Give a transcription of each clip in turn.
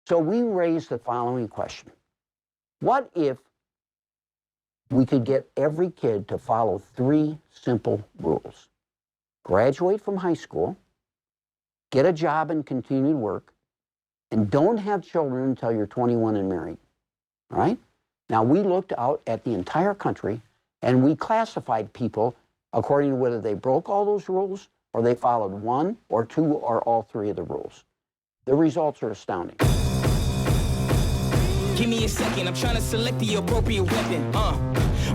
So we raised the following question. What if we could get every kid to follow 3 simple rules? Graduate from high school, get a job and continued work, and don't have children until you're 21 and married, all right? Now, we looked out at the entire country, and we classified people according to whether they broke all those rules or they followed 1 or 2 or all 3 of the rules. The results are astounding. Give me a second, I'm trying to select the appropriate weapon.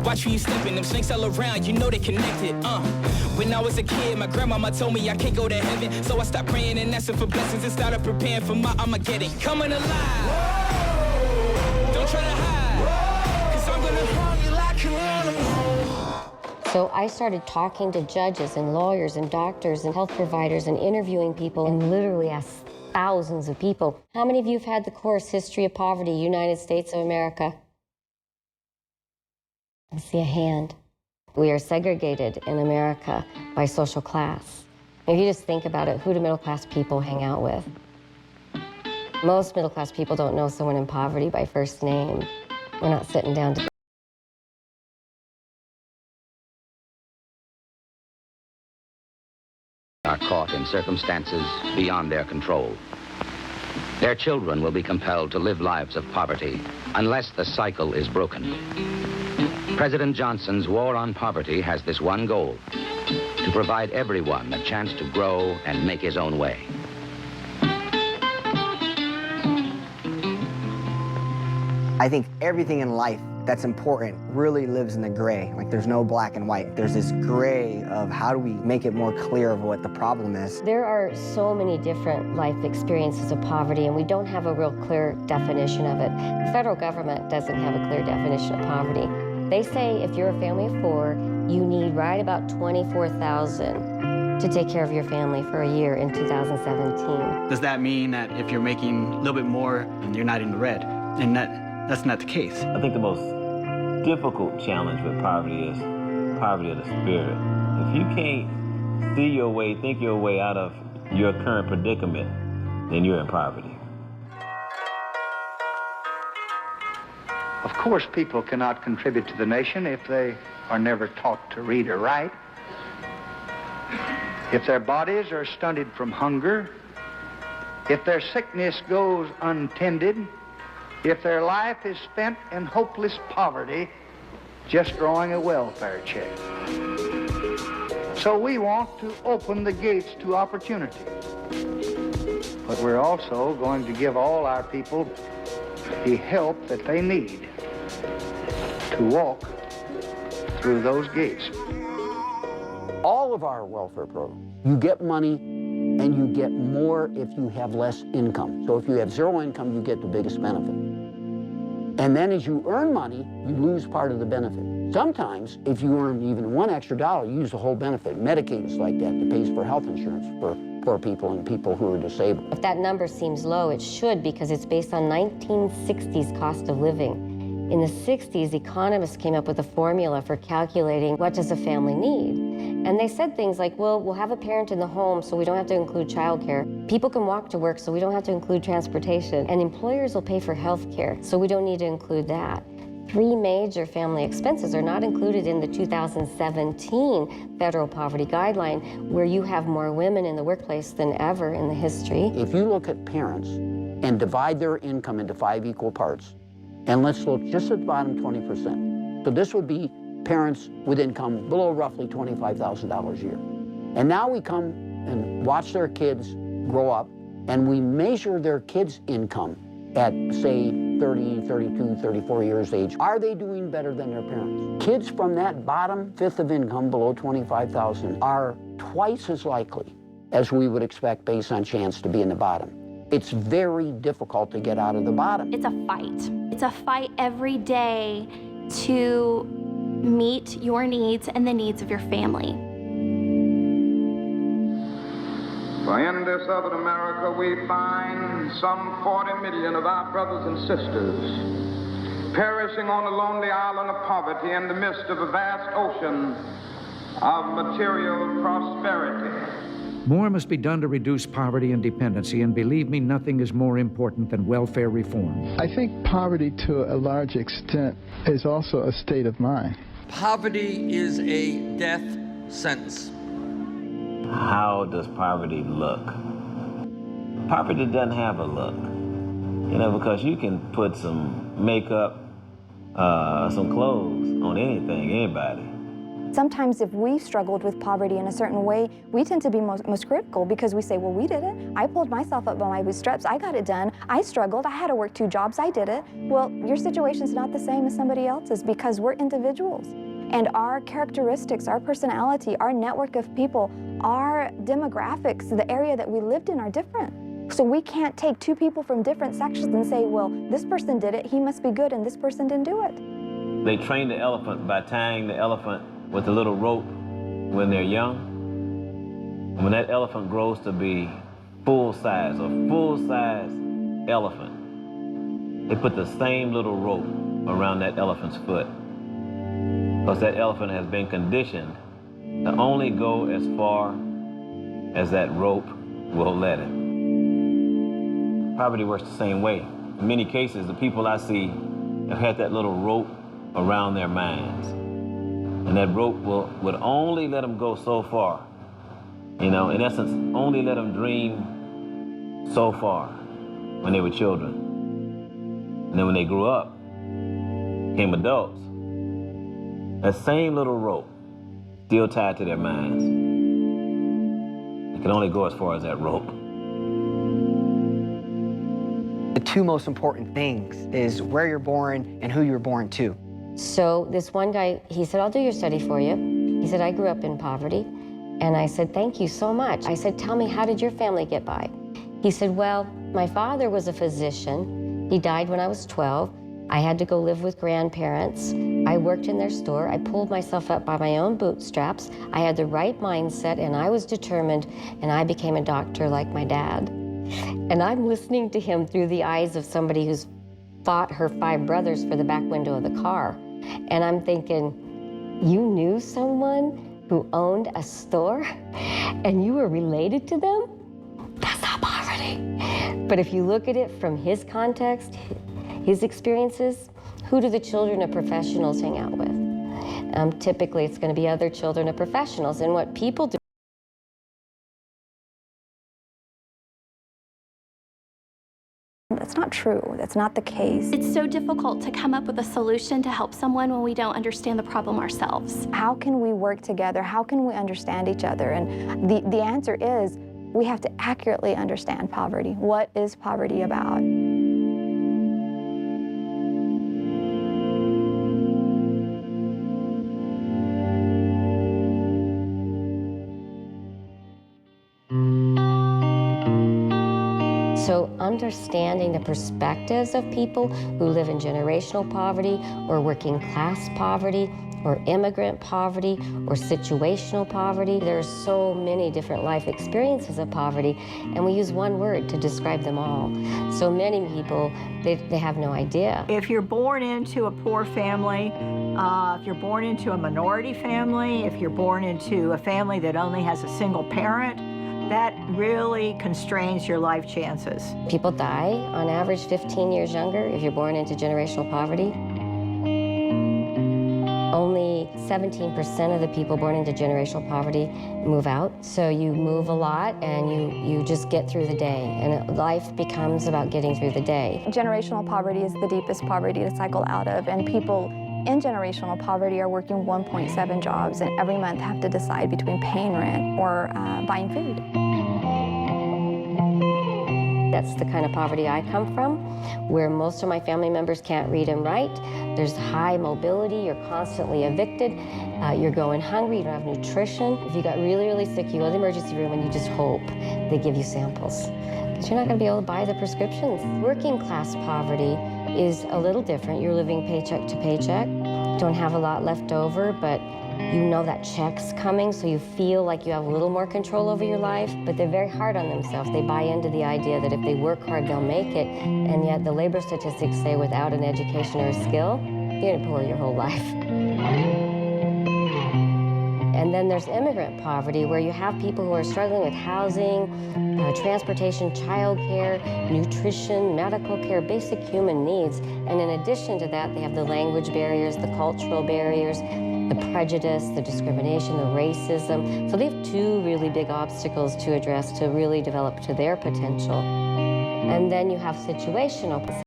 Watch who you stepping, them snakes all around, you know they connected. When I was a kid, my grandmama told me I can't go to heaven, so I stopped praying and asking for blessings and started preparing for my Armageddon. Coming alive. Whoa. Don't try to hide, 'cause I'm gonna harm you like an animal. So I started talking to judges and lawyers and doctors and health providers and interviewing people and literally asked thousands of people. How many of you have had the course History of Poverty, United States of America? I see a hand. We are segregated in America by social class. If you just think about it, who do middle-class people hang out with? Most middle-class people don't know someone in poverty by first name. We're not sitting down to are caught in circumstances beyond their control. Their children will be compelled to live lives of poverty unless the cycle is broken. President Johnson's war on poverty has this one goal: to provide everyone a chance to grow and make his own way. I think everything in life that's important really lives in the gray. Like, there's no black and white. There's this gray of how do we make it more clear of what the problem is. There are so many different life experiences of poverty, and we don't have a real clear definition of it. The federal government doesn't have a clear definition of poverty. They say if you're a family of 4, you need right about $24,000 to take care of your family for a year in 2017. Does that mean that if you're making a little bit more, you're not in the red? And that's not the case. I think the most difficult challenge with poverty is poverty of the spirit. If you can't see your way, think your way out of your current predicament, then you're in poverty. Of course, people cannot contribute to the nation if they are never taught to read or write. If their bodies are stunted from hunger, if their sickness goes untended, if their life is spent in hopeless poverty, just drawing a welfare check. So we want to open the gates to opportunity. But we're also going to give all our people the help that they need to walk through those gates. All of our welfare programs, you get money and you get more if you have less income. So if you have 0 income, you get the biggest benefit. And then as you earn money, you lose part of the benefit. Sometimes, if you earn even $1 extra, you use the whole benefit. Medicaid is like that. It pays for health insurance for poor people and people who are disabled. If that number seems low, it should, because it's based on 1960s cost of living. In the 60s, economists came up with a formula for calculating what does a family need. And they said things like, well, we'll have a parent in the home so we don't have to include childcare. People can walk to work so we don't have to include transportation. And employers will pay for health care, so we don't need to include that. 3 major family expenses are not included in the 2017 federal poverty guideline, where you have more women in the workplace than ever in the history. If you look at parents and divide their income into 5 equal parts, and let's look just at the bottom 20%. So this would be parents with income below roughly $25,000 a year. And now we come and watch their kids grow up, and we measure their kids' income at, say, 30, 32, 34 years age. Are they doing better than their parents? Kids from that bottom fifth of income below $25,000 are twice as likely as we would expect based on chance to be in the bottom. It's very difficult to get out of the bottom. It's a fight. It's a fight every day to meet your needs and the needs of your family. For in this other America we find some 40 million of our brothers and sisters perishing on a lonely island of poverty in the midst of a vast ocean of material prosperity. More must be done to reduce poverty and dependency, and believe me, nothing is more important than welfare reform. I think poverty, to a large extent, is also a state of mind. Poverty is a death sentence. How does poverty look? Poverty doesn't have a look, because you can put some makeup, some clothes on anything, anybody. Sometimes if we've struggled with poverty in a certain way, we tend to be most critical because we say, well, we did it. I pulled myself up by my bootstraps. I got it done. I struggled. I had to work 2 jobs. I did it. Well, your situation's not the same as somebody else's because we're individuals. And our characteristics, our personality, our network of people, our demographics, the area that we lived in are different. So we can't take 2 people from different sections and say, well, this person did it, he must be good, and this person didn't do it. They train the elephant by tying the elephant with a little rope when they're young. And when that elephant grows to be full-size, a full-size elephant, they put the same little rope around that elephant's foot. Because that elephant has been conditioned to only go as far as that rope will let it. Poverty works the same way. In many cases, the people I see have had that little rope around their minds. And that rope would only let them go so far. In essence, only let them dream so far when they were children. And then when they grew up, became adults, that same little rope still tied to their minds. It can only go as far as that rope. The 2 most important things is where you're born and who you were born to. So this one guy, he said, I'll do your study for you. He said, I grew up in poverty. And I said, thank you so much. I said, tell me, how did your family get by? He said, well, my father was a physician. He died when I was 12. I had to go live with grandparents. I worked in their store. I pulled myself up by my own bootstraps. I had the right mindset, and I was determined, and I became a doctor like my dad. And I'm listening to him through the eyes of somebody who's fought her 5 brothers for the back window of the car. And I'm thinking, you knew someone who owned a store and you were related to them? That's not poverty. But if you look at it from his context, his experiences, who do the children of professionals hang out with? Typically, it's going to be other children of professionals. And what people do. That's not true. That's not the case. It's so difficult to come up with a solution to help someone when we don't understand the problem ourselves. How can we work together? How can we understand each other? And the answer is we have to accurately understand poverty. What is poverty about? So understanding the perspectives of people who live in generational poverty or working class poverty or immigrant poverty or situational poverty. There are so many different life experiences of poverty, and we use one word to describe them all. So many people, they have no idea. If you're born into a poor family, if you're born into a minority family, if you're born into a family that only has a single parent, that really constrains your life chances. People die, on average, 15 years younger if you're born into generational poverty. Only 17% of the people born into generational poverty move out. So you move a lot and you just get through the day. And life becomes about getting through the day. Generational poverty is the deepest poverty to cycle out of, and people in generational poverty are working 1.7 jobs and every month have to decide between paying rent or buying food. That's the kind of poverty I come from, where most of my family members can't read and write. There's high mobility, you're constantly evicted, you're going hungry, you don't have nutrition. If you got really, really sick, you go to the emergency room and you just hope they give you samples, because you're not gonna be able to buy the prescriptions. Working class poverty is a little different. You're living paycheck to paycheck, don't have a lot left over, but you know that check's coming, so you feel like you have a little more control over your life, but they're very hard on themselves. They buy into the idea that if they work hard, they'll make it, and yet the labor statistics say without an education or a skill, you're gonna poor your whole life. And then there's immigrant poverty, where you have people who are struggling with housing, transportation, childcare, nutrition, medical care, basic human needs. And in addition to that, they have the language barriers, the cultural barriers, the prejudice, the discrimination, the racism. So they have two really big obstacles to address to really develop to their potential. And then you have situational.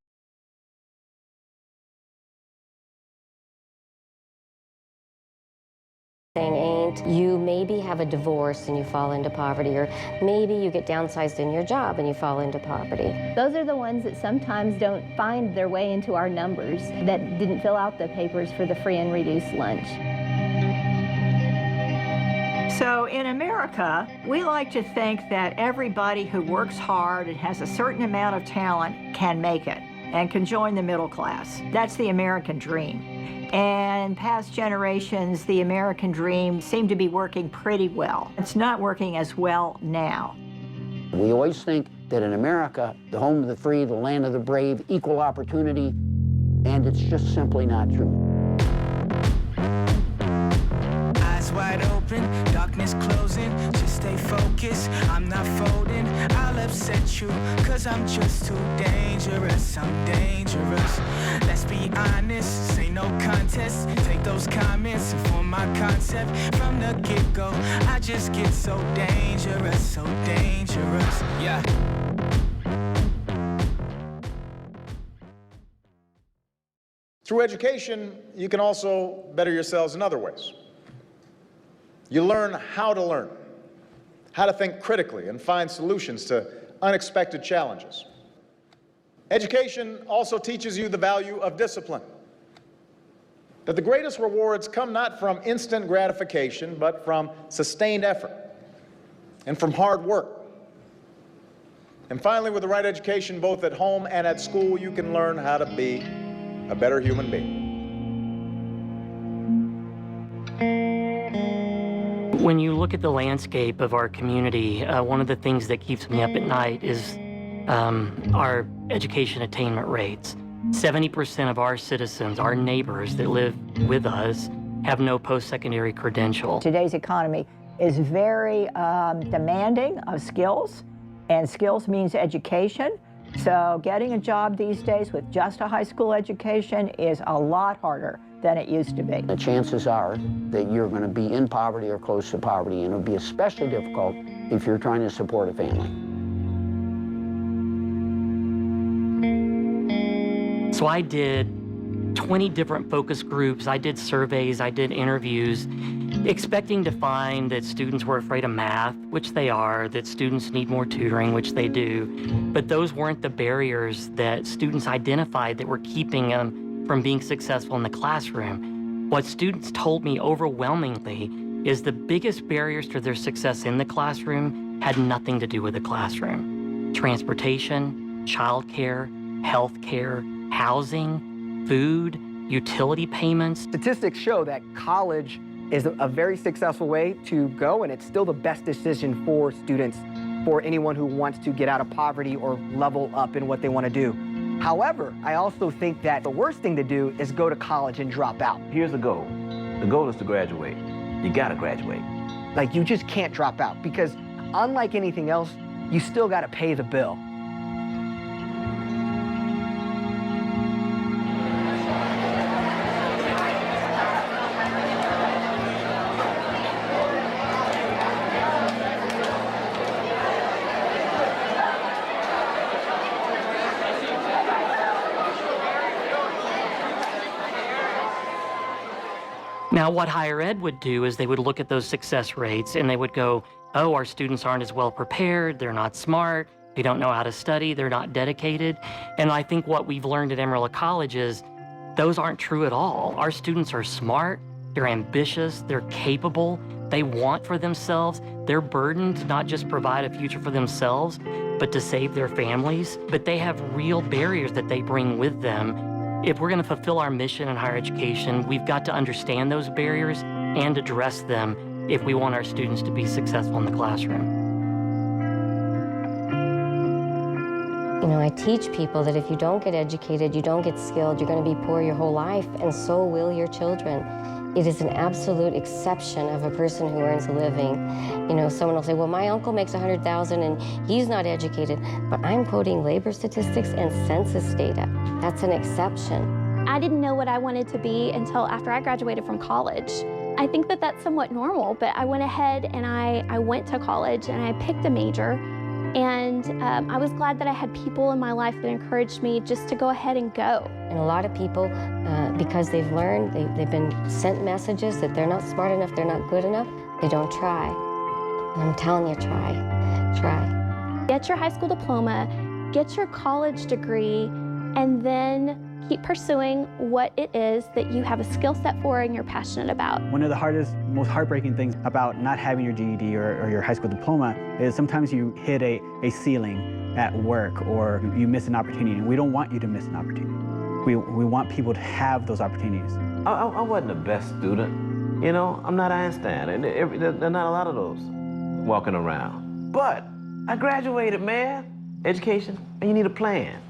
You maybe have a divorce and you fall into poverty, or maybe you get downsized in your job and you fall into poverty. Those are the ones that sometimes don't find their way into our numbers, that didn't fill out the papers for the free and reduced lunch. So in America, we like to think that everybody who works hard and has a certain amount of talent can make it and can join the middle class. That's the American dream. And past generations, the American dream seemed to be working pretty well. It's not working as well now. We always think that in America, the home of the free, the land of the brave, equal opportunity, and it's just simply not true. Eyes wide open, darkness closing, just stay focused, I'm not folding, I'll upset you, cause I'm just too dangerous, I'm dangerous. Let's be honest, say no contest, take those comments and form my concept from the get-go. I just get so dangerous, yeah. Through education, you can also better yourselves in other ways. You learn how to think critically and find solutions to unexpected challenges. Education also teaches you the value of discipline, that the greatest rewards come not from instant gratification, but from sustained effort and from hard work. And finally, with the right education, both at home and at school, you can learn how to be a better human being. When you look at the landscape of our community, one of the things that keeps me up at night is our education attainment rates. 70% of our citizens, our neighbors that live with us, have no post-secondary credential. Today's economy is very demanding of skills, and skills means education. So getting a job these days with just a high school education is a lot harder than it used to be. The chances are that you're going to be in poverty or close to poverty, and it'll be especially difficult if you're trying to support a family. So I did 20 different focus groups, I did surveys, I did interviews, expecting to find that students were afraid of math, which they are, that students need more tutoring, which they do, but those weren't the barriers that students identified that were keeping them from being successful in the classroom. What students told me overwhelmingly is the biggest barriers to their success in the classroom had nothing to do with the classroom. Transportation, childcare, healthcare, housing, food, utility payments. Statistics show that college is a very successful way to go, and it's still the best decision for students, for anyone who wants to get out of poverty or level up in what they want to do. However, I also think that the worst thing to do is go to college and drop out. Here's the goal. The goal is to graduate. You gotta graduate. Like, you just can't drop out, because unlike anything else, you still gotta pay the bill. Now, what higher ed would do is they would look at those success rates and they would go, oh, our students aren't as well prepared, they're not smart, they don't know how to study, they're not dedicated. And I think what we've learned at Amarillo College is those aren't true at all. Our students are smart, they're ambitious, they're capable, they want for themselves. They're burdened to not just provide a future for themselves, but to save their families. But they have real barriers that they bring with them. If we're going to fulfill our mission in higher education, we've got to understand those barriers and address them if we want our students to be successful in the classroom. You know, I teach people that if you don't get educated, you don't get skilled, you're going to be poor your whole life, and so will your children. It is an absolute exception of a person who earns a living. You know, someone will say, well, my uncle makes $100,000 and he's not educated, but I'm quoting labor statistics and census data. That's an exception. I didn't know what I wanted to be until after I graduated from college. I think that that's somewhat normal, but I went ahead and I went to college and I picked a major. And I was glad that I had people in my life that encouraged me just to go ahead and go. And a lot of people, because they've learned, they've been sent messages that they're not smart enough, they're not good enough, they don't try. And I'm telling you, try. Get your high school diploma, get your college degree, and then keep pursuing what it is that you have a skill set for and you're passionate about. One of the hardest, most heartbreaking things about not having your GED or your high school diploma is sometimes you hit a ceiling at work or you miss an opportunity, and we don't want you to miss an opportunity. We want people to have those opportunities. I wasn't the best student. You know, I'm not Einstein, and there are not a lot of those walking around. But I graduated, man. Education, and you need a plan.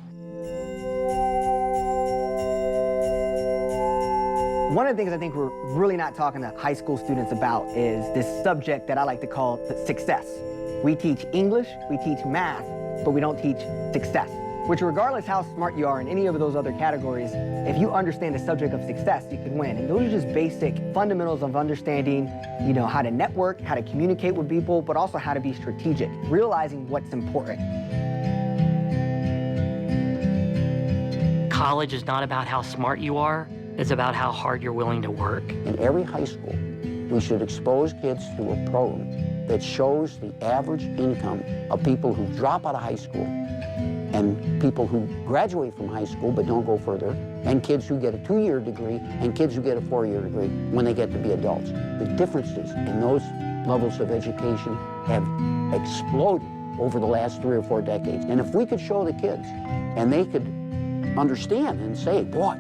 One of the things I think we're really not talking to high school students about is this subject that I like to call success. We teach English, we teach math, but we don't teach success, which regardless how smart you are in any of those other categories, if you understand the subject of success, you can win. And those are just basic fundamentals of understanding, you know, how to network, how to communicate with people, but also how to be strategic, realizing what's important. College is not about how smart you are. It's about how hard you're willing to work. In every high school, we should expose kids to a program that shows the average income of people who drop out of high school and people who graduate from high school but don't go further, and kids who get a 2-year degree and kids who get a 4-year degree when they get to be adults. The differences in those levels of education have exploded over the last 3 or 4 decades. And if we could show the kids and they could understand and say, boy,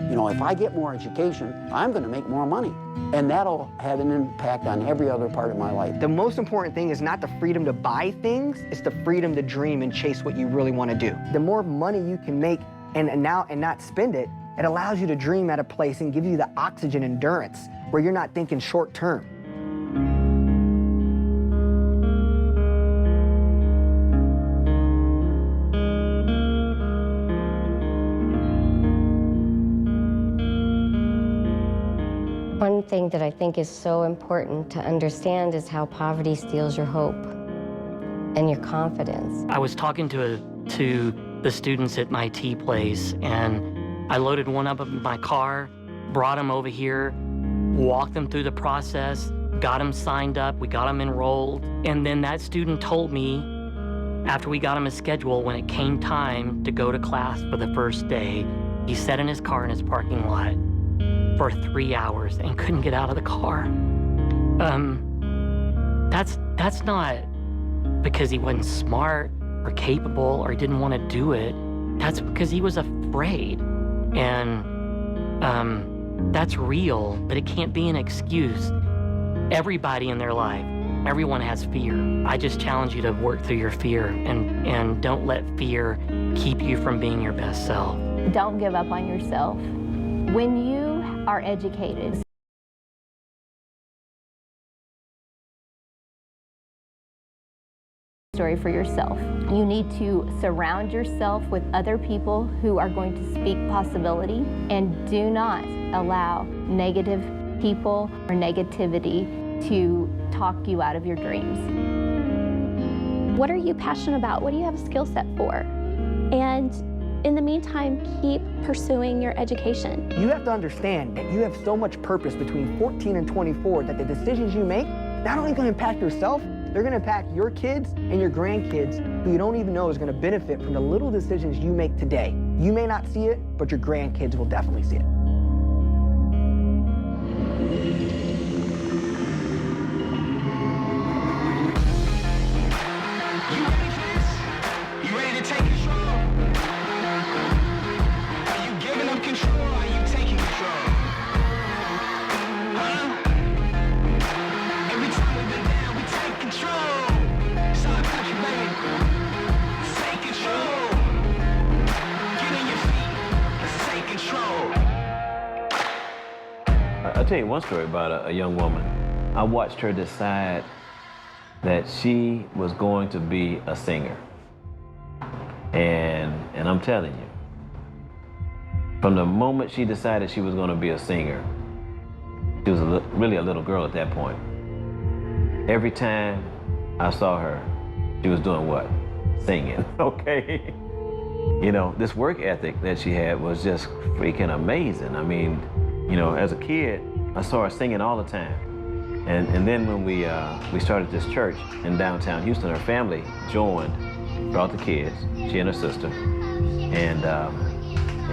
you know, if I get more education, I'm going to make more money. And that'll have an impact on every other part of my life. The most important thing is not the freedom to buy things, it's the freedom to dream and chase what you really want to do. The more money you can make and not spend it, it allows you to dream at a place and gives you the oxygen endurance where you're not thinking short term. One thing that I think is so important to understand is how poverty steals your hope and your confidence. I was talking to the students at my tea place, and I loaded one up in my car, brought them over here, walked them through the process, got them signed up, we got them enrolled, and then that student told me, after we got him a schedule, when it came time to go to class for the first day, he sat in his car in his parking lot for 3 hours and couldn't get out of the car. That's not because he wasn't smart or capable or he didn't want to do it. That's because he was afraid. And that's real, but it can't be an excuse. Everybody in their life, everyone has fear. I just challenge you to work through your fear and don't let fear keep you from being your best self. Don't give up on yourself. When you are educated, story for yourself. You need to surround yourself with other people who are going to speak possibility, and do not allow negative people or negativity to talk you out of your dreams. What are you passionate about? What do you have a skill set for? And in the meantime, keep pursuing your education. You have to understand that you have so much purpose between 14 and 24 that the decisions you make not only going to impact yourself, they're going to impact your kids and your grandkids who you don't even know is going to benefit from the little decisions you make today. You may not see it, but your grandkids will definitely see it. You ready to take control? Are you giving up control or are you taking control? Huh? Every time we've been down, we take control. It's our country, baby. Take control. Get on your feet. Let's take control. A tell you one story about a young woman. I watched her decide that she was going to be a singer. And I'm telling you, from the moment she decided she was going to be a singer, she was really a little girl at that point. Every time I saw her, she was doing what? Singing, okay? You know, this work ethic that she had was just freaking amazing. I mean, you know, as a kid, I saw her singing all the time. And then when we started this church in downtown Houston, her family joined, brought the kids, she and her sister, and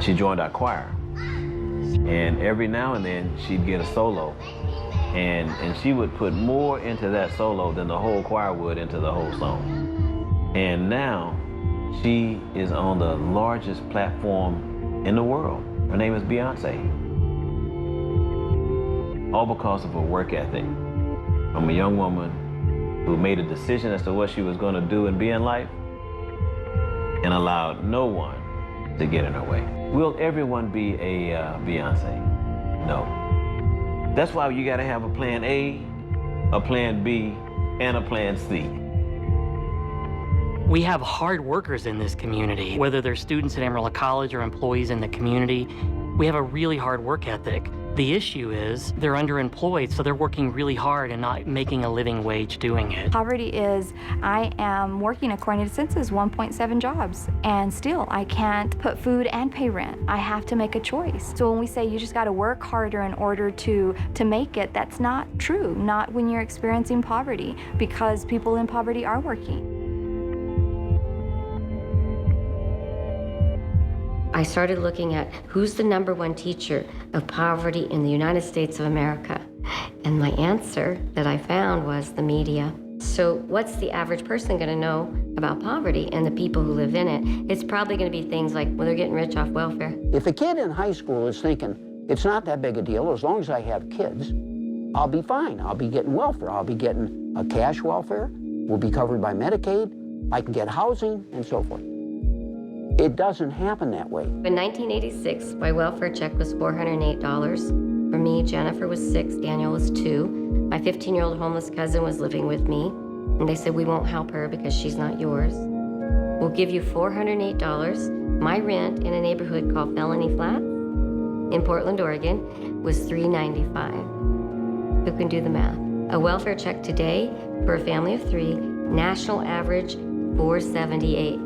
she joined our choir. And every now and then she'd get a solo, and she would put more into that solo than the whole choir would into the whole song. And now she is on the largest platform in the world. Her name is Beyonce. All because of her work ethic. From a young woman who made a decision as to what she was going to do and be in life and allowed no one to get in her way. Will everyone be a Beyonce? No. That's why you got to have a plan A, a plan B, and a plan C. We have hard workers in this community, whether they're students at Amarillo College or employees in the community. We have a really hard work ethic. The issue is they're underemployed, so they're working really hard and not making a living wage doing it. Poverty is, I am working according to census 1.7 jobs, and still I can't put food and pay rent. I have to make a choice. So when we say you just got to work harder in order to make it, that's not true. Not when you're experiencing poverty, because people in poverty are working. I started looking at who's the #1 teacher of poverty in the United States of America. And my answer that I found was the media. So what's the average person going to know about poverty and the people who live in it? It's probably going to be things like, well, they're getting rich off welfare. If a kid in high school is thinking, it's not that big a deal, as long as I have kids, I'll be fine. I'll be getting welfare. I'll be getting a cash welfare. We'll be covered by Medicaid. I can get housing and so forth. It doesn't happen that way. In 1986, my welfare check was $408. For me, Jennifer was 6, Daniel was 2. My 15-year-old homeless cousin was living with me, and they said, we won't help her because she's not yours. We'll give you $408. My rent in a neighborhood called Felony Flats in Portland, Oregon, was $395. Who can do the math? A welfare check today for a family of 3, national average $478.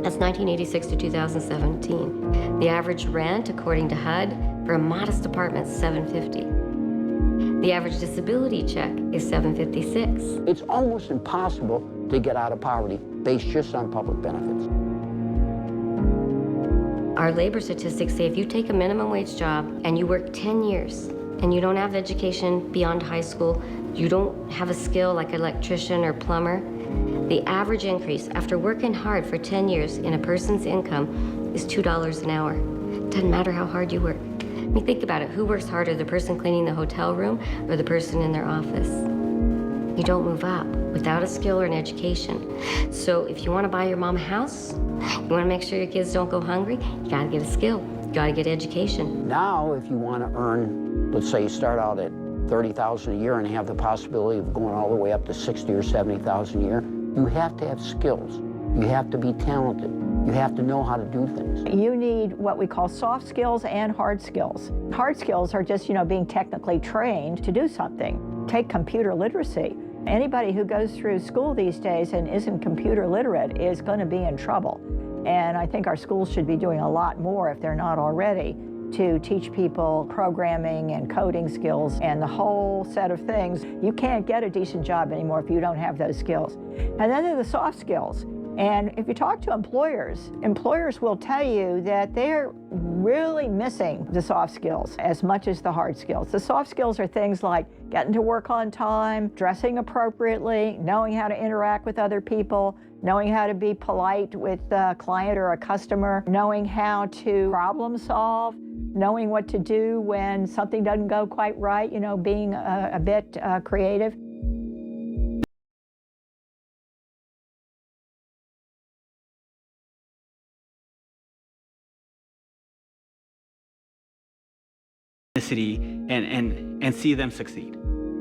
That's 1986 to 2017. The average rent, according to HUD, for a modest apartment is $750. The average disability check is $756. It's almost impossible to get out of poverty based just on public benefits. Our labor statistics say if you take a minimum wage job and you work 10 years and you don't have education beyond high school, you don't have a skill like electrician or plumber, the average increase after working hard for 10 years in a person's income is $2 an hour. Doesn't matter how hard you work. I mean, think about it. Who works harder, the person cleaning the hotel room or the person in their office? You don't move up without a skill or an education. So if you want to buy your mom a house, you want to make sure your kids don't go hungry, you got to get a skill. You got to get education. Now, if you want to earn, let's say you start out at $30,000 a year and have the possibility of going all the way up to $60,000 or $70,000 a year, you have to have skills. You have to be talented. You have to know how to do things. You need what we call soft skills and hard skills. Hard skills are just, being technically trained to do something. Take computer literacy. Anybody who goes through school these days and isn't computer literate is going to be in trouble. And I think our schools should be doing a lot more, if they're not already, to teach people programming and coding skills and the whole set of things. You can't get a decent job anymore if you don't have those skills. And then there are the soft skills. And if you talk to employers, employers will tell you that they're really missing the soft skills as much as the hard skills. The soft skills are things like getting to work on time, dressing appropriately, knowing how to interact with other people, knowing how to be polite with a client or a customer, knowing how to problem solve, knowing what to do when something doesn't go quite right, being a bit creative. and see them succeed.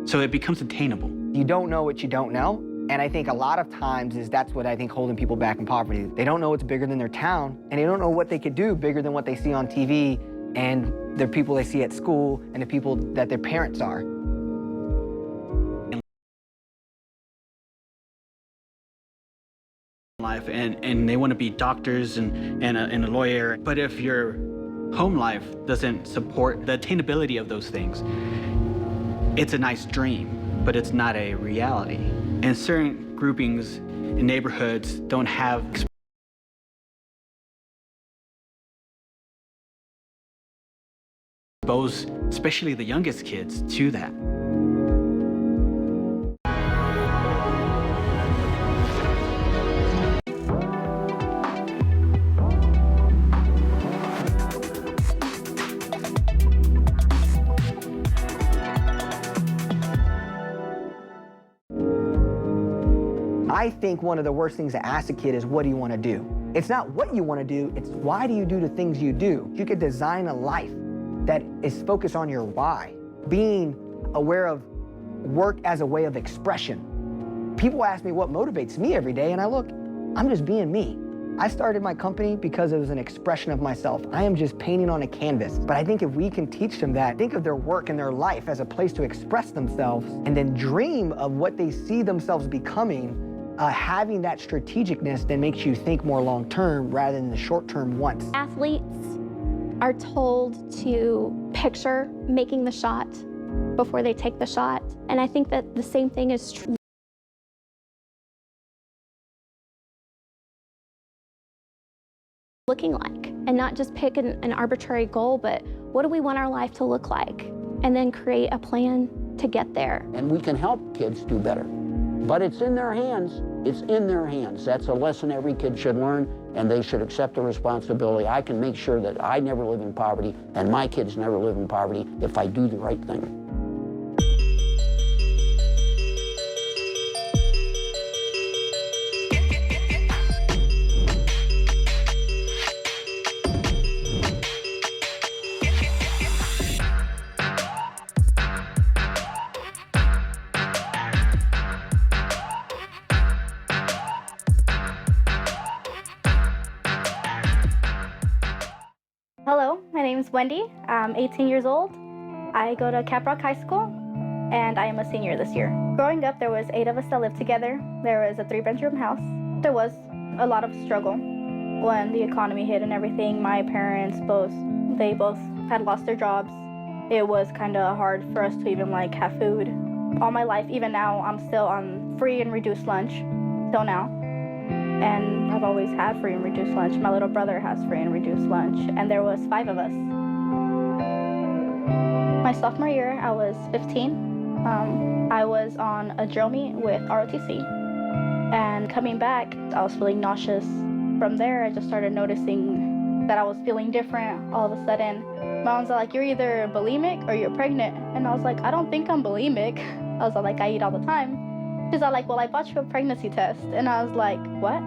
So it becomes attainable. You don't know what you don't know. And I think a lot of times that's what I think holding people back in poverty. They don't know what's bigger than their town, and they don't know what they could do bigger than what they see on TV and the people they see at school and the people that their parents are. Life and they want to be doctors and a lawyer. But if your home life doesn't support the attainability of those things, it's a nice dream, but it's not a reality. And certain groupings in neighborhoods don't have exposed, especially the youngest kids, to that. I think one of the worst things to ask a kid is, what do you want to do? It's not what you want to do, it's why do you do the things you do? You could design a life that is focused on your why. Being aware of work as a way of expression. People ask me what motivates me every day, and I look, I'm just being me. I started my company because it was an expression of myself. I am just painting on a canvas. But I think if we can teach them that, think of their work and their life as a place to express themselves, and then dream of what they see themselves becoming, having that strategicness then makes you think more long-term rather than the short-term once. Athletes are told to picture making the shot before they take the shot. And I think that the same thing is true. Looking like, and not just pick an arbitrary goal, but what do we want our life to look like? And then create a plan to get there. And we can help kids do better. But it's in their hands. It's in their hands. That's a lesson every kid should learn, and they should accept the responsibility. I can make sure that I never live in poverty and my kids never live in poverty if I do the right thing. Hello, my name is Wendy. I'm 18 years old. I go to Caprock High School, and I am a senior this year. Growing up, there was 8 of us that lived together. There was a 3-bedroom house. There was a lot of struggle when the economy hit and everything. My parents both had lost their jobs. It was kind of hard for us to even have food. All my life, even now, I'm still on free and reduced lunch, till now. And I've always had free and reduced lunch. My little brother has free and reduced lunch, and there was 5 of us. My sophomore year, I was 15. I was on a drill meet with ROTC, and coming back, I was feeling nauseous. From there, I just started noticing that I was feeling different all of a sudden. Mom's like, you're either bulimic or you're pregnant. And I was like, I don't think I'm bulimic. I was like, I eat all the time. She's like, well, I bought you a pregnancy test. And I was like, what?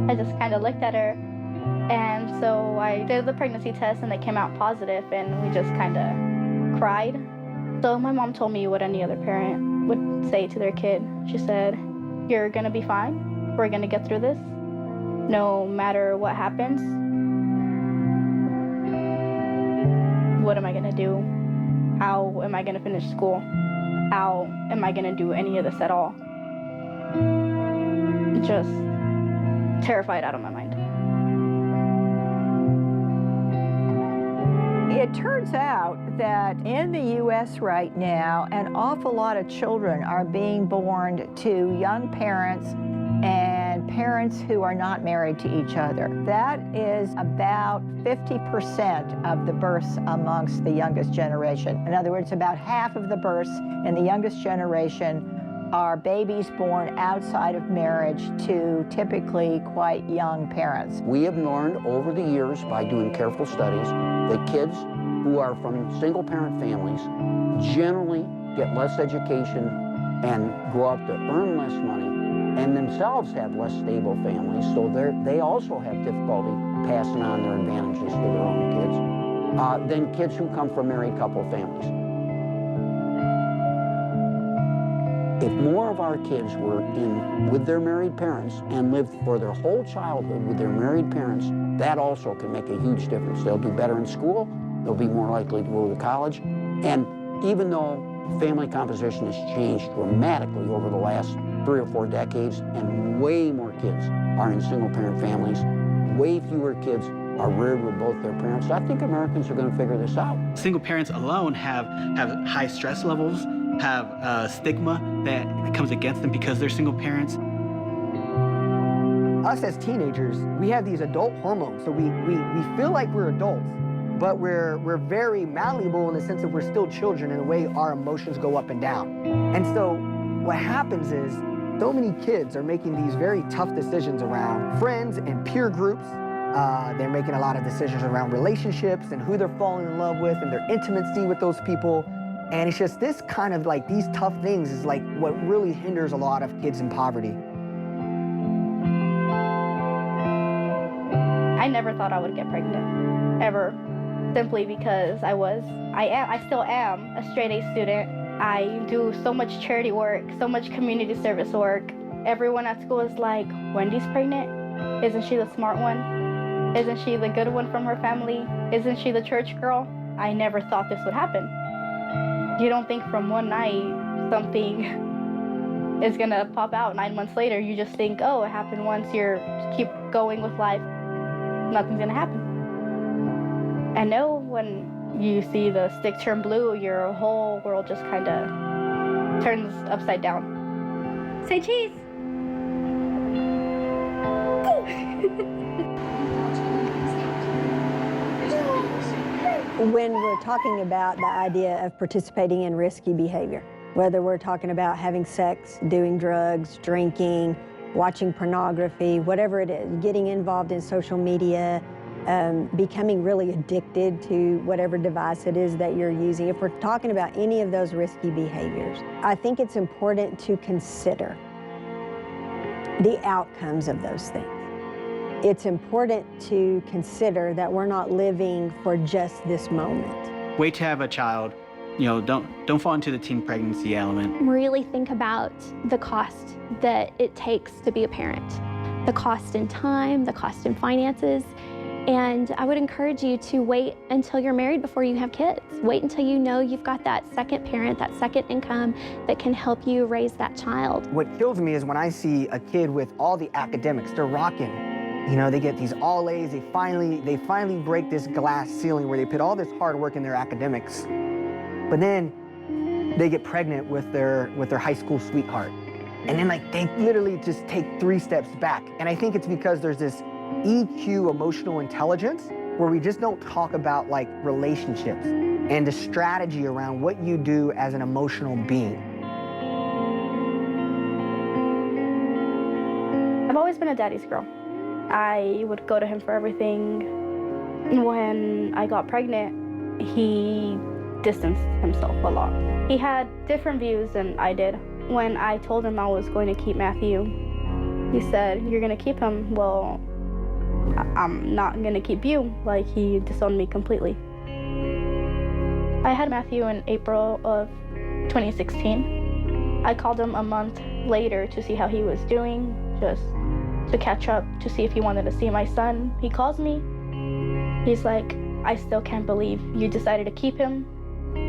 I just kind of looked at her. And so I did the pregnancy test, and they came out positive, and we just kind of cried. So my mom told me what any other parent would say to their kid. She said, you're going to be fine. We're going to get through this, no matter what happens. What am I going to do? How am I going to finish school? How am I going to do any of this at all? Just terrified out of my mind. It turns out that in the U.S. right now, an awful lot of children are being born to young parents and parents who are not married to each other. That is about 50% of the births amongst the youngest generation. In other words, about half of the births in the youngest generation are babies born outside of marriage to typically quite young parents. We have learned over the years by doing careful studies that kids who are from single-parent families generally get less education and grow up to earn less money and themselves have less stable families, so they also have difficulty passing on their advantages to their own kids. than kids who come from married couple families. If more of our kids were in with their married parents and lived for their whole childhood with their married parents, that also can make a huge difference. They'll do better in school, they'll be more likely to go to college, and even though family composition has changed dramatically over the last 3 or 4 decades, and way more kids are in single-parent families, way fewer kids are reared with both their parents, I think Americans are going to figure this out. Single parents alone have high stress levels, have stigma that comes against them because they're single parents. Us as teenagers, we have these adult hormones, so we feel like we're adults, but we're very malleable in the sense that we're still children in the way our emotions go up and down. And so what happens is so many kids are making these very tough decisions around friends and peer groups. They're making a lot of decisions around relationships and who they're falling in love with and their intimacy with those people. And it's just this kind of like, these tough things is like what really hinders a lot of kids in poverty. I never thought I would get pregnant, ever, simply because I still am a straight A student. I do so much charity work, so much community service work. Everyone at school is like, Wendy's pregnant? Isn't she the smart one? Isn't she the good one from her family? Isn't she the church girl? I never thought this would happen. You don't think from one night something is gonna pop out 9 months later. You just think, oh, it happened once, keep going with life, nothing's gonna happen. I know when you see the stick turn blue, your whole world just kind of turns upside down. Say cheese! When we're talking about the idea of participating in risky behavior, whether we're talking about having sex, doing drugs, drinking, watching pornography, whatever it is, getting involved in social media, becoming really addicted to whatever device it is that you're using, if we're talking about any of those risky behaviors, I think it's important to consider the outcomes of those things. It's important to consider that we're not living for just this moment. Wait to have a child, don't fall into the teen pregnancy element. Really think about the cost that it takes to be a parent, the cost in time, the cost in finances. And I would encourage you to wait until you're married before you have kids. Wait until you know you've got that second parent, that second income that can help you raise that child. What kills me is when I see a kid with all the academics, they're rocking. They get these all A's, they finally break this glass ceiling where they put all this hard work in their academics. But then they get pregnant with their high school sweetheart. And then they literally just take 3 steps back. And I think it's because there's this EQ, emotional intelligence, where we just don't talk about relationships and the strategy around what you do as an emotional being. I've always been a daddy's girl. I would go to him for everything. When I got pregnant, he distanced himself a lot. He had different views than I did. When I told him I was going to keep Matthew, he said, "You're going to keep him? Well, I'm not going to keep you." He disowned me completely. I had Matthew in April of 2016. I called him a month later to see how he was doing, just to catch up, to see if he wanted to see my son. He calls me. He's like, "I still can't believe you decided to keep him.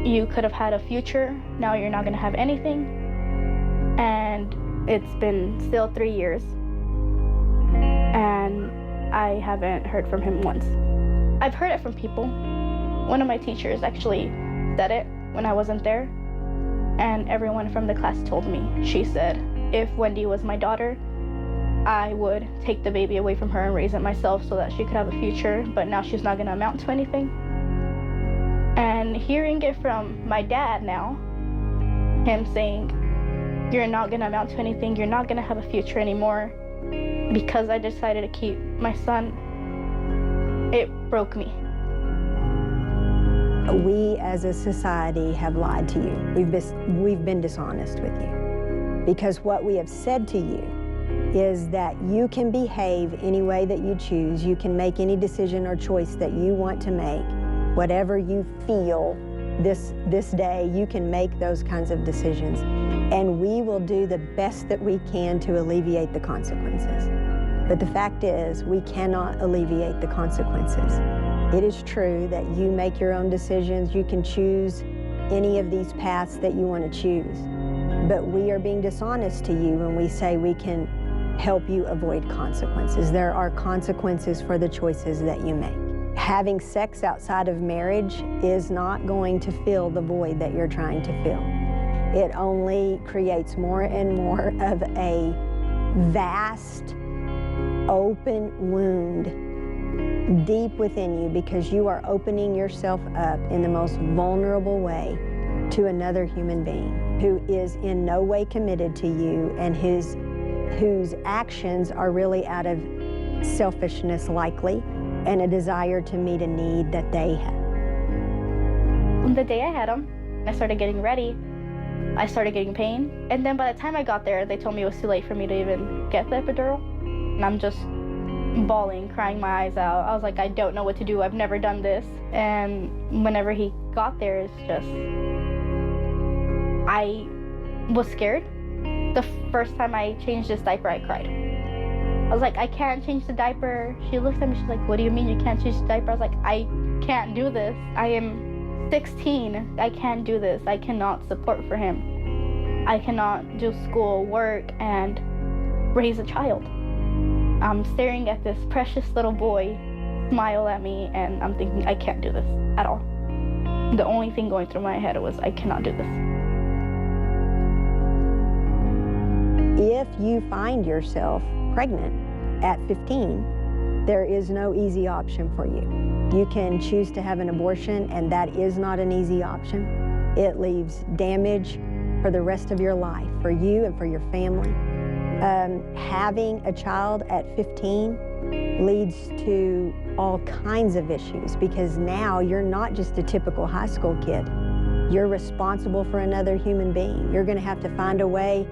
You could have had a future. Now you're not going to have anything." And it's been still 3 years. And I haven't heard from him once. I've heard it from people. One of my teachers actually said it when I wasn't there. And everyone from the class told me. She said, if Wendy was my daughter, I would take the baby away from her and raise it myself so that she could have a future, but now she's not going to amount to anything. And hearing it from my dad now, him saying, "You're not going to amount to anything, you're not going to have a future anymore because I decided to keep my son," it broke me. We as a society have lied to you. We've been dishonest with you. Because what we have said to you is that you can behave any way that you choose, you can make any decision or choice that you want to make, Whatever you feel this day, you can make those kinds of decisions. And we will do the best that we can to alleviate the consequences. But the fact is, we cannot alleviate the consequences. It is true that you make your own decisions. You can choose any of these paths that you want to choose. But we are being dishonest to you when we say we can help you avoid consequences. There are consequences for the choices that you make. Having sex outside of marriage is not going to fill the void that you're trying to fill. It only creates more and more of a vast, open wound deep within you, because you are opening yourself up in the most vulnerable way to another human being who is in no way committed to you and whose actions are really out of selfishness likely and a desire to meet a need that they have. The day I had him, I started getting ready. I started getting pain. And then by the time I got there, they told me it was too late for me to even get the epidural. And I'm just bawling, crying my eyes out. I was like, I don't know what to do. I've never done this. And whenever he got there, it's just, I was scared. The first time I changed this diaper, I cried. I was like, I can't change the diaper. She looked at me, she's like, what do you mean you can't change the diaper? I was like, I can't do this. I am 16. I can't do this. I cannot support for him. I cannot do school, work, and raise a child. I'm staring at this precious little boy smile at me, and I'm thinking, I can't do this at all. The only thing going through my head was, I cannot do this. If you find yourself pregnant at 15, there is no easy option for you. You can choose to have an abortion, and that is not an easy option. It leaves damage for the rest of your life, for you and for your family. Having a child at 15 leads to all kinds of issues, because now you're not just a typical high school kid. You're responsible for another human being. You're going to have to find a way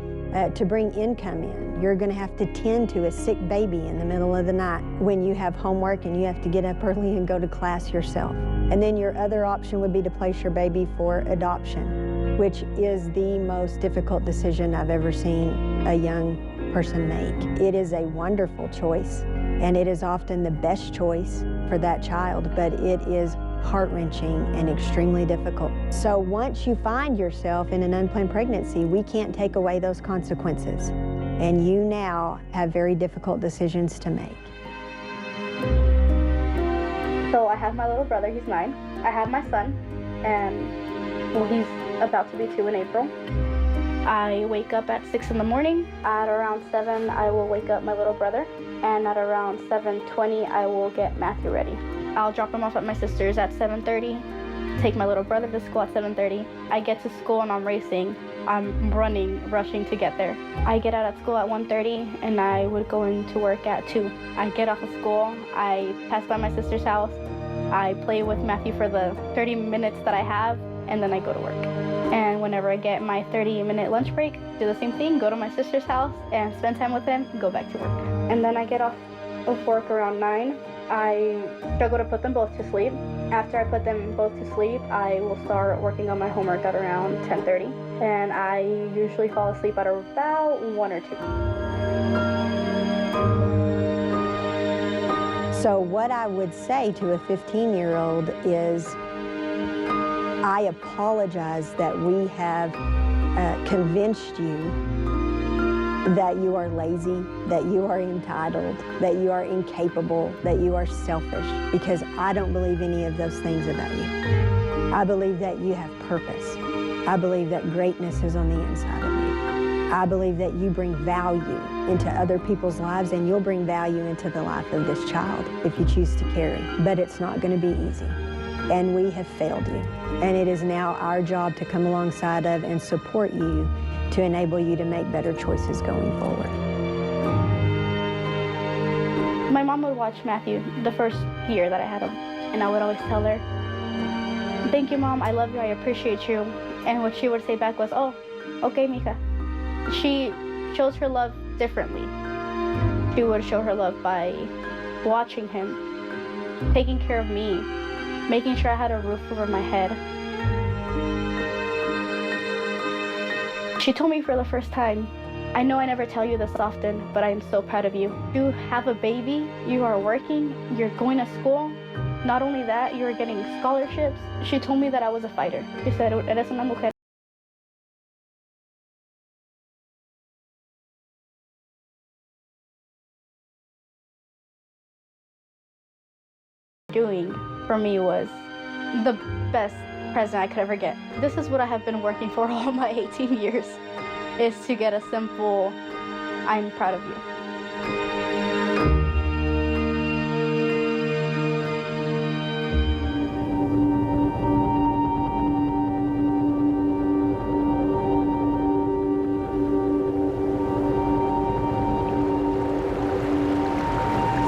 to bring income in. You're going to have to tend to a sick baby in the middle of the night when you have homework and you have to get up early and go to class yourself. And then your other option would be to place your baby for adoption, which is the most difficult decision I've ever seen a young person make. It is a wonderful choice, and it is often the best choice for that child, but it is heart-wrenching and extremely difficult. So once you find yourself in an unplanned pregnancy, we can't take away those consequences. And you now have very difficult decisions to make. So I have my little brother, he's 9. I have my son, and well, he's about to be 2 in April. I wake up at 6 in the morning. At around 7, I will wake up my little brother. And at around 7:20, I will get Matthew ready. I'll drop him off at my sister's at 7:30, take my little brother to school at 7:30. I get to school and I'm racing. I'm running, rushing to get there. I get out of school at 1:30 and I would go into work at 2. I get off of school, I pass by my sister's house, I play with Matthew for the 30 minutes that I have, and then I go to work. And whenever I get my 30-minute lunch break, do the same thing, go to my sister's house and spend time with him, go back to work. And then I get off of work around 9. I struggle to put them both to sleep. After I put them both to sleep, I will start working on my homework at around 10:30. And I usually fall asleep at about 1 or 2. So what I would say to a 15-year-old is, I apologize that we have convinced you that you are lazy, that you are entitled, that you are incapable, that you are selfish, because I don't believe any of those things about you. I believe that you have purpose. I believe that greatness is on the inside of you. I believe that you bring value into other people's lives, and you'll bring value into the life of this child if you choose to carry. But it's not going to be easy. And we have failed you. And it is now our job to come alongside of and support you to enable you to make better choices going forward. My mom would watch Matthew the first year that I had him, and I would always tell her, thank you, Mom, I love you, I appreciate you. And what she would say back was, oh, okay, Mika. She shows her love differently. She would show her love by watching him, taking care of me, making sure I had a roof over my head. She told me for the first time, I know I never tell you this often, but I am so proud of you. You have a baby, you are working, you're going to school. Not only that, you are getting scholarships. She told me that I was a fighter. She said, eres una mujer. Doing for me was the best present I could ever get. This is what I have been working for all my 18 years, is to get a simple, I'm proud of you.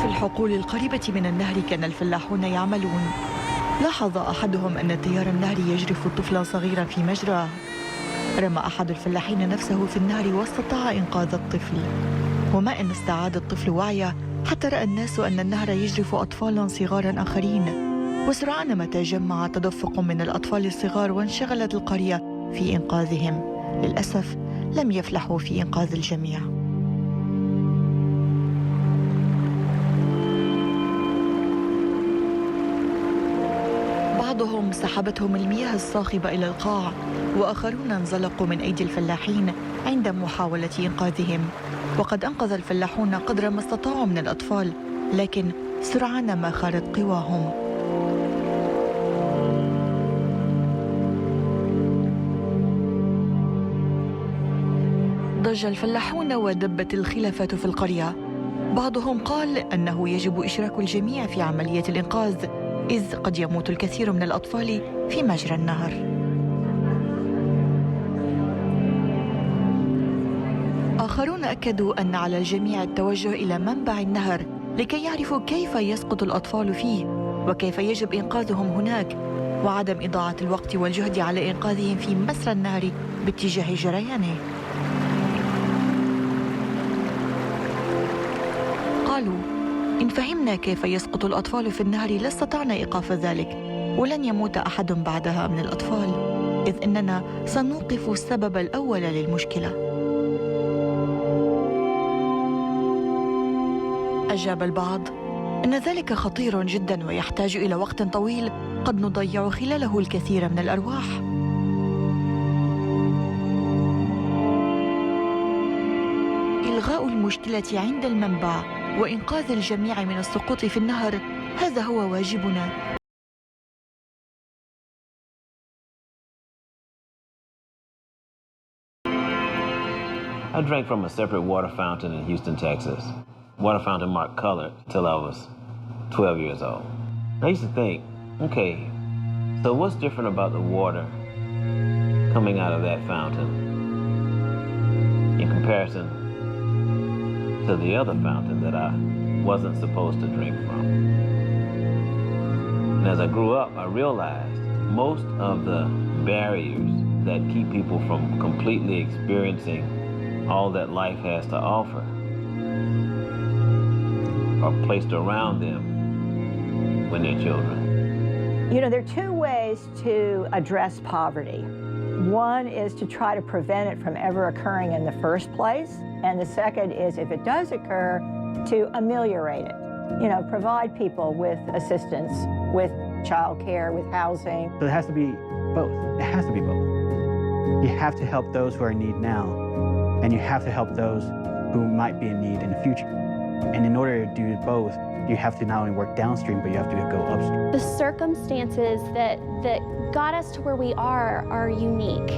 في الحقول القريبة من النهر كان الفلاحون يعملون. لاحظ أحدهم أن تيار النهر يجرف طفلا صغيرا في مجراه. رمى أحد الفلاحين نفسه في النهر واستطاع إنقاذ الطفل. وما إن استعاد الطفل وعيه حتى رأى الناس أن النهر يجرف أطفالا صغارا آخرين. وسرعان ما تجمع تدفق من الأطفال الصغار وانشغلت القرية في إنقاذهم. للأسف لم يفلحوا في إنقاذ الجميع. بعضهم سحبتهم المياه الصاخبة إلى القاع، وآخرون انزلقوا من أيدي الفلاحين عند محاولة إنقاذهم. وقد أنقذ الفلاحون قدر ما استطاعوا من الأطفال، لكن سرعان ما خارت قواهم. ضج الفلاحون ودبت الخلافات في القرية. بعضهم قال أنه يجب إشراك الجميع في عملية الإنقاذ، إذ قد يموت الكثير من الأطفال في مجرى النهر. آخرون أكدوا أن على الجميع التوجه إلى منبع النهر لكي يعرفوا كيف يسقط الأطفال فيه وكيف يجب إنقاذهم هناك، وعدم إضاعة الوقت والجهد على إنقاذهم في مسرى النهر باتجاه جريانه. قالوا: إن فهمنا كيف يسقط الأطفال في النهر لاستطعنا إيقاف ذلك، ولن يموت أحد بعدها من الأطفال، إذ إننا سنوقف السبب الأول للمشكلة. أجاب البعض أن ذلك خطير جدا ويحتاج إلى وقت طويل قد نضيع خلاله الكثير من الأرواح. إلغاء المشكلة عند المنبع وإنقاذ الجميع من السقوط في النهر، هذا هو واجبنا. I drank from a separate water fountain in Houston, Texas. Water fountain marked colored until I was 12 years old. I used to think, okay, so what's different about the water coming out of that fountain in comparison to the other fountain that I wasn't supposed to drink from? And as I grew up, I realized most of the barriers that keep people from completely experiencing all that life has to offer are placed around them when they're children. You know, there are two ways to address poverty. One is to try to prevent it from ever occurring in the first place. And the second is, if it does occur, to ameliorate it. You know, provide people with assistance, with childcare, with housing. So it has to be both. It has to be both. You have to help those who are in need now, and you have to help those who might be in need in the future. And in order to do both, you have to not only work downstream, but you have to go upstream. The circumstances that got us to where we are unique.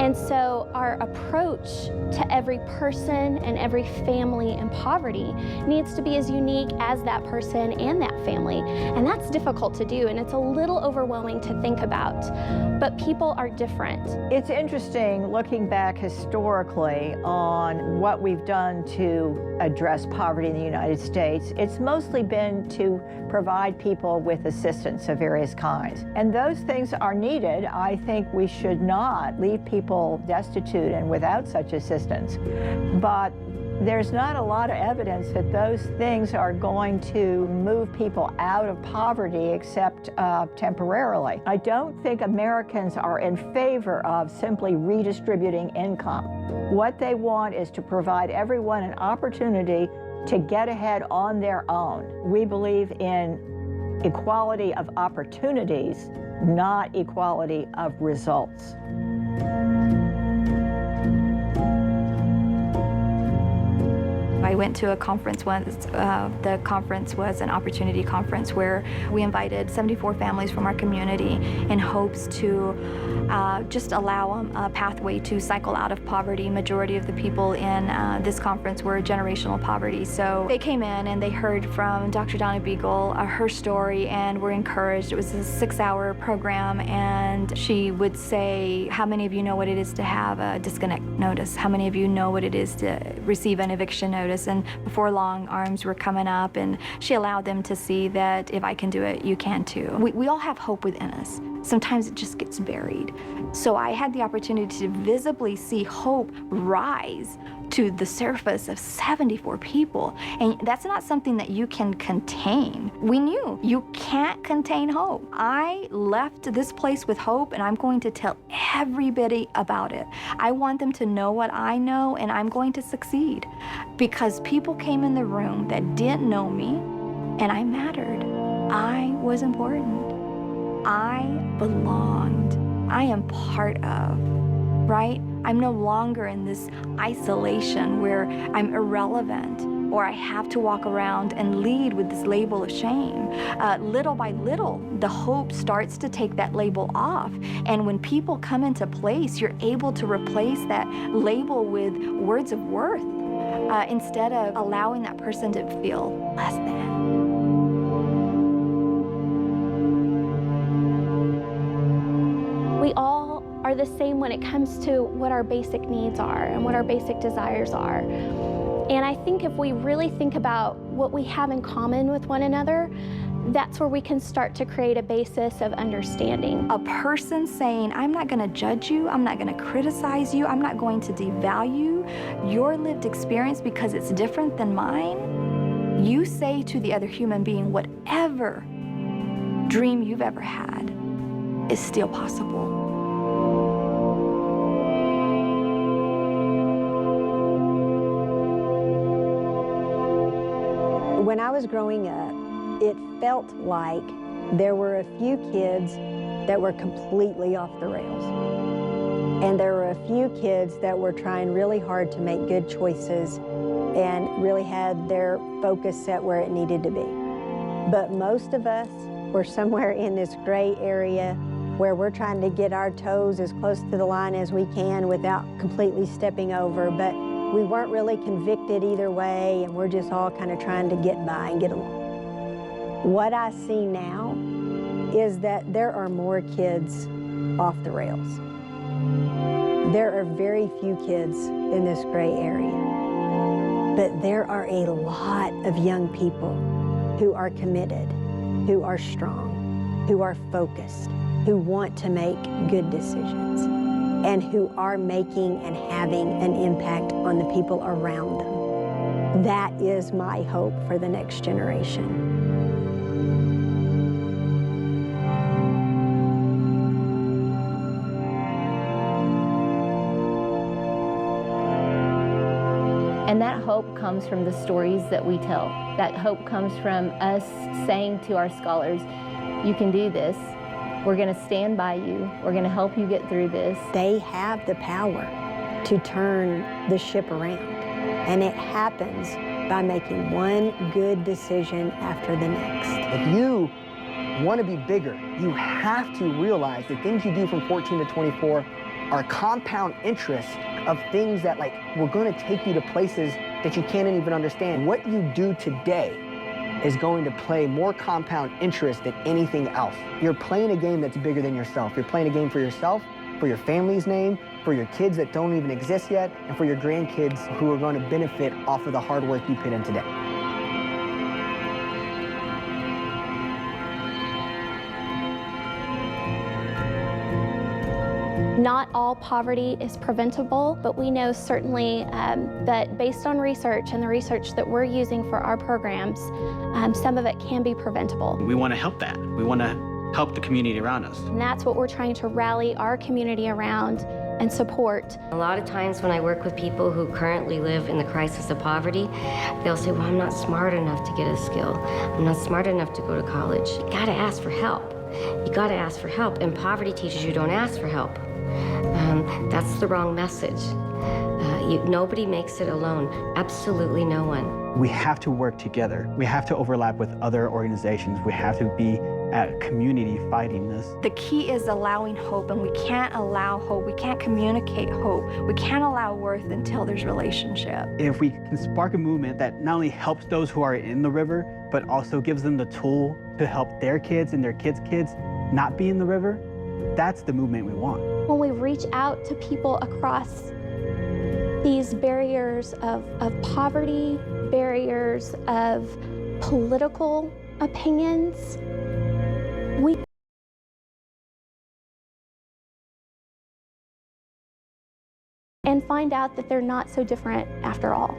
And so our approach to every person and every family in poverty needs to be as unique as that person and that family. And that's difficult to do, and it's a little overwhelming to think about. But people are different. It's interesting looking back historically on what we've done to address poverty in the United States. It's mostly been to provide people with assistance of various kinds. And those things are needed. I think we should not leave people destitute and without such assistance. But There's not a lot of evidence that those things are going to move people out of poverty except temporarily. I don't think Americans are in favor of simply redistributing income. What they want is to provide everyone an opportunity to get ahead on their own. We believe in equality of opportunities, not equality of results. I went to a conference once. The conference was an opportunity conference where we invited 74 families from our community in hopes to just allow them a pathway to cycle out of poverty. Majority of the people in this conference were generational poverty. So they came in and they heard from Dr. Donna Beagle, her story, and were encouraged. It was a 6-hour program, and she would say, how many of you know what it is to have a disconnect notice? How many of you know what it is to receive an eviction notice? And before long, arms were coming up, and she allowed them to see that if I can do it, you can too. We all have hope within us. Sometimes it just gets buried. So I had the opportunity to visibly see hope rise to the surface of 74 people. And that's not something that you can contain. We knew you can't contain hope. I left this place with hope, and I'm going to tell everybody about it. I want them to know what I know, and I'm going to succeed. Because people came in the room that didn't know me, and I mattered. I was important. I belonged. I am part of, right? I'm no longer in this isolation where I'm irrelevant or I have to walk around and lead with this label of shame. Little by little, the hope starts to take that label off. And when people come into place, you're able to replace that label with words of worth instead of allowing that person to feel less than. We all are the same when it comes to what our basic needs are and what our basic desires are. And I think if we really think about what we have in common with one another, that's where we can start to create a basis of understanding. A person saying, I'm not gonna judge you, I'm not gonna criticize you, I'm not going to devalue your lived experience because it's different than mine. You say to the other human being, whatever dream you've ever had is still possible. When I was growing up, it felt like there were a few kids that were completely off the rails. And there were a few kids that were trying really hard to make good choices and really had their focus set where it needed to be. But most of us were somewhere in this gray area where we're trying to get our toes as close to the line as we can without completely stepping over. But we weren't really convicted either way, and we're just all kind of trying to get by and get along. What I see now is that there are more kids off the rails. There are very few kids in this gray area, but there are a lot of young people who are committed, who are strong, who are focused, who want to make good decisions, and who are making and having an impact on the people around them. That is my hope for the next generation. And that hope comes from the stories that we tell. That hope comes from us saying to our scholars, you can do this. We're going to stand by you. We're going to help you get through this. They have the power to turn the ship around. And it happens by making one good decision after the next. If you want to be bigger, you have to realize the things you do from 14 to 24 are compound interest of things that we're going to take you to places that you can't even understand. What you do today is going to play more compound interest than anything else. You're playing a game that's bigger than yourself. You're playing a game for yourself, for your family's name, for your kids that don't even exist yet, and for your grandkids who are going to benefit off of the hard work you put in today. Not all poverty is preventable, but we know certainly that based on research and the research that we're using for our programs, some of it can be preventable. We want to help that. We want to help the community around us. And that's what we're trying to rally our community around and support. A lot of times when I work with people who currently live in the crisis of poverty, they'll say, well, I'm not smart enough to get a skill. I'm not smart enough to go to college. You gotta ask for help. You gotta ask for help. And poverty teaches you don't ask for help. That's the wrong message. Nobody makes it alone. Absolutely no one. We have to work together. We have to overlap with other organizations. We have to be a community fighting this. The key is allowing hope, and we can't allow hope. We can't communicate hope. We can't allow worth until there's relationship. If we can spark a movement that not only helps those who are in the river, but also gives them the tool to help their kids and their kids' kids not be in the river, that's the movement we want. When we reach out to people across these barriers of poverty, barriers of political opinions, and find out that they're not so different after all.